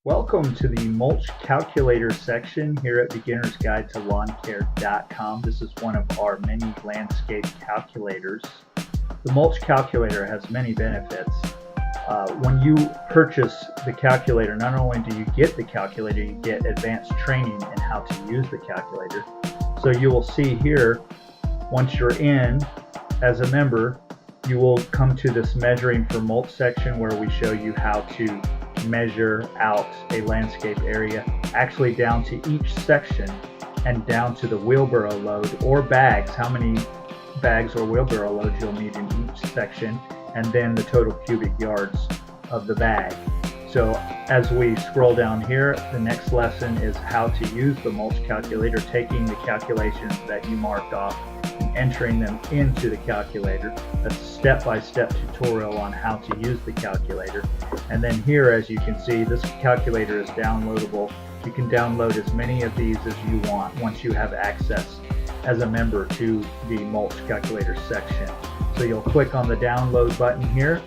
Welcome to the mulch calculator section here at beginnersguide-to-lawncare.com. This is one of our many landscape calculators. The mulch calculator has many benefits. When you purchase the calculator, not only do you get the calculator, you get advanced training in how to use the calculator. So you will see here, once you're in as a member, you will come to this measuring for mulch section where we show you how to measure out a landscape area, actually down to each section and down to the wheelbarrow load or bags, how many bags or wheelbarrow loads you'll need in each section, and then the total cubic yards of the bag. So as we scroll down here, the next lesson is how to use the mulch calculator, taking the calculations that you marked off and entering them into the calculator. That's a step-by-step tutorial on how to use the calculator. And then here, as you can see, this calculator is downloadable. You can download as many of these as you want once you have access as a member to the mulch calculator section. So you'll click on the download button here.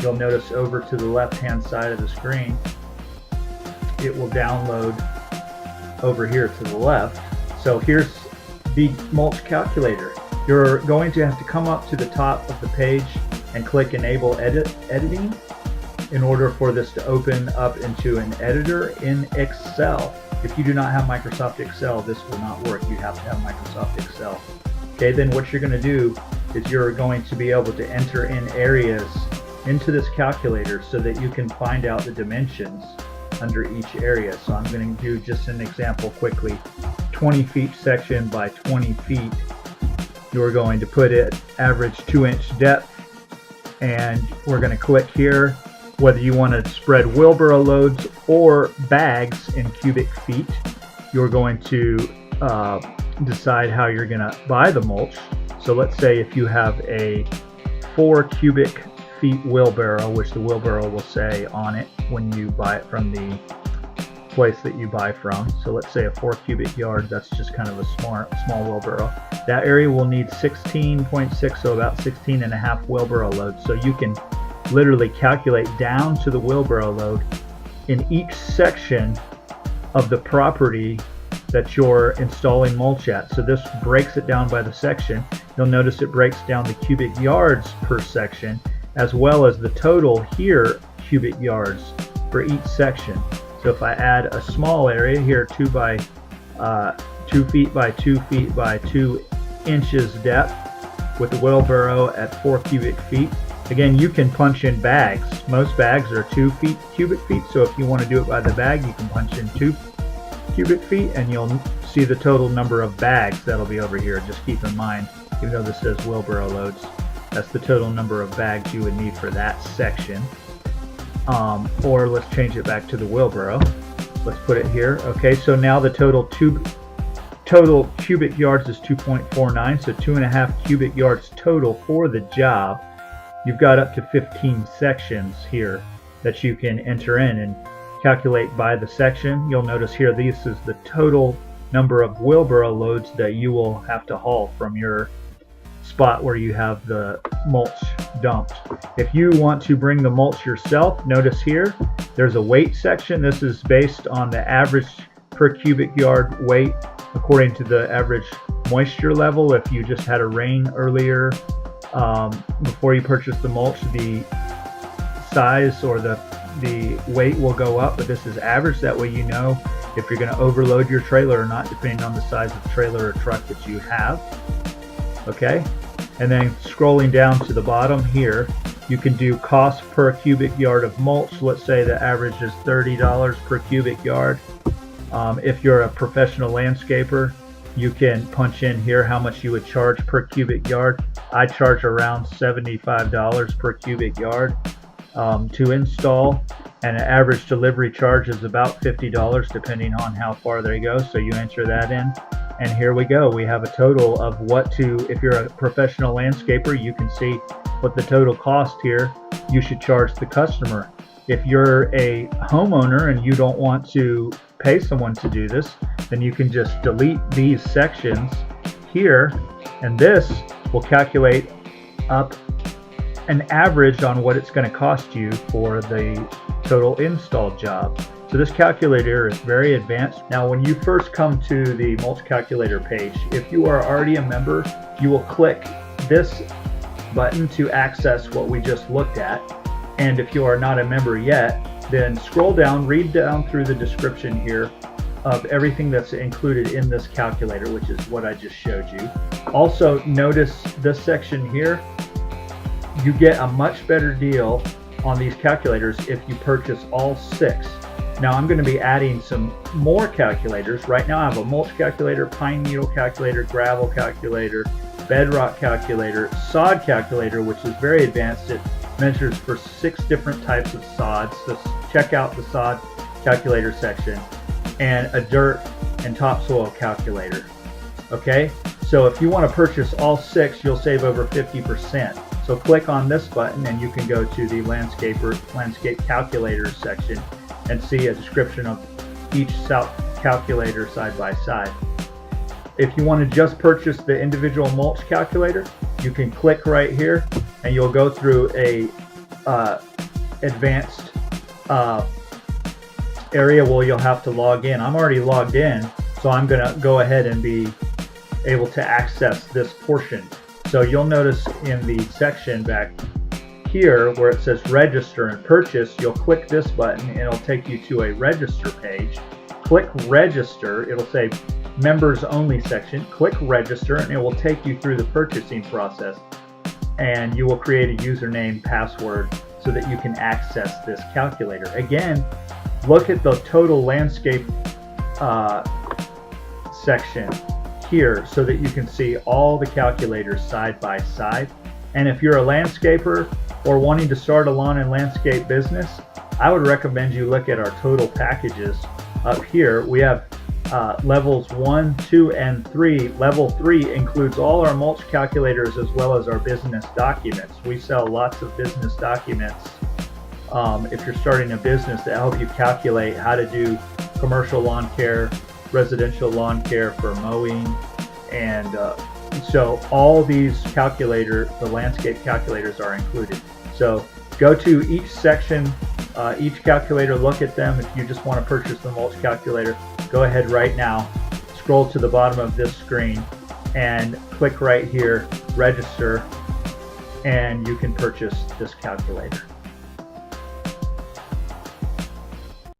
You'll notice over to the left-hand side of the screen, it will download over here to the left. So here's the mulch calculator. You're going to have to come up to the top of the page and click Enable Editing in order for this to open up into an editor in Excel. If you do not have Microsoft Excel, this will not work. You have to have Microsoft Excel. Okay, then what you're going to do is you're going to be able to enter in areas into this calculator so that you can find out the dimensions under each area. So I'm going to do just an example quickly. 20 feet section by 20 feet. You're going to put it average 2-inch depth, and we're going to click here whether you want to spread wheelbarrow loads or bags in cubic feet. You're going to decide how you're going to buy the mulch. So let's say if you have a 4 cubic feet wheelbarrow, which the wheelbarrow will say on it when you buy it from the place that you buy from. So let's say a 4 cubic yard, that's just kind of a small wheelbarrow. That area will need 16.6, so about 16.5 wheelbarrow loads. So you can literally calculate down to the wheelbarrow load in each section of the property that you're installing mulch at. So this breaks it down by the section. You'll notice it breaks down the cubic yards per section, as well as the total here cubic yards for each section. So if I add a small area here, 2 feet by 2 feet by 2 inches depth with the wheelbarrow at 4 cubic feet. Again, you can punch in bags. Most bags are 2 cubic feet. So if you want to do it by the bag, you can punch in 2 cubic feet and you'll see the total number of bags that'll be over here. Just keep in mind, even though this says wheelbarrow loads, that's the total number of bags you would need for that section. Or let's change it back to the wheelbarrow. Let's put it here. Okay, so now the total cubic yards is 2.49, so 2.5 cubic yards total for the job. You've got up to 15 sections here that you can enter in and calculate by the section. You'll notice here this is the total number of wheelbarrow loads that you will have to haul from your spot where you have the mulch dumped. If you want to bring the mulch yourself, notice here there's a weight section. This is based on the average per cubic yard weight according to the average moisture level. If you just had a rain earlier before you purchase the mulch, the size or the weight will go up, but this is average. That way you know if you're going to overload your trailer or not, depending on the size of trailer or truck that you have. Okay, and then scrolling down to the bottom here, you can do cost per cubic yard of mulch. Let's say the average is $30 per cubic yard. If you're a professional landscaper, you can punch in here how much you would charge per cubic yard. I charge around $75 per cubic yard to install, and an average delivery charge is about $50 depending on how far they go. So you enter that in. And here we go. We have a total of if you're a professional landscaper, you can see what the total cost here you should charge the customer. If you're a homeowner and you don't want to pay someone to do this, then you can just delete these sections here, and this will calculate up an average on what it's going to cost you for the total install job. So this calculator is very advanced. Now when you first come to the mulch calculator page, if you are already a member, you will click this button to access what we just looked at. And if you are not a member yet, then scroll down, read down through the description here of everything that's included in this calculator, which is what I just showed you. Also notice this section here. You get a much better deal on these calculators if you purchase all 6. Now I'm going to be adding some more calculators. Right now I have a mulch calculator, pine needle calculator, gravel calculator, bedrock calculator, sod calculator, which is very advanced. It measures for 6 different types of sods. So check out the sod calculator section, and a dirt and topsoil calculator. Okay, so if you want to purchase all 6, you'll save over 50%. So click on this button and you can go to the landscape calculators section and see a description of each calculator side by side. If you want to just purchase the individual mulch calculator, you can click right here and you'll go through a advanced area where you'll have to log in. I'm already logged in, so I'm going to go ahead and be able to access this portion. So you'll notice in the section back here where it says register and purchase, you'll click this button and it'll take you to a register page. Click register, it'll say members only section. Click register and it will take you through the purchasing process, and you will create a username, password, so that you can access this calculator. Again, look at the total landscape section here so that you can see all the calculators side by side. And if you're a landscaper or wanting to start a lawn and landscape business, I would recommend you look at our total packages up here. We have levels 1, 2, and 3. Level 3 includes all our mulch calculators as well as our business documents. We sell lots of business documents if you're starting a business that help you calculate how to do commercial lawn care, residential lawn care for mowing, and so all these calculators, the landscape calculators, are included. So go to each section, each calculator, look at them. If you just want to purchase the mulch calculator, go ahead right now, scroll to the bottom of this screen and click right here, register, and you can purchase this calculator.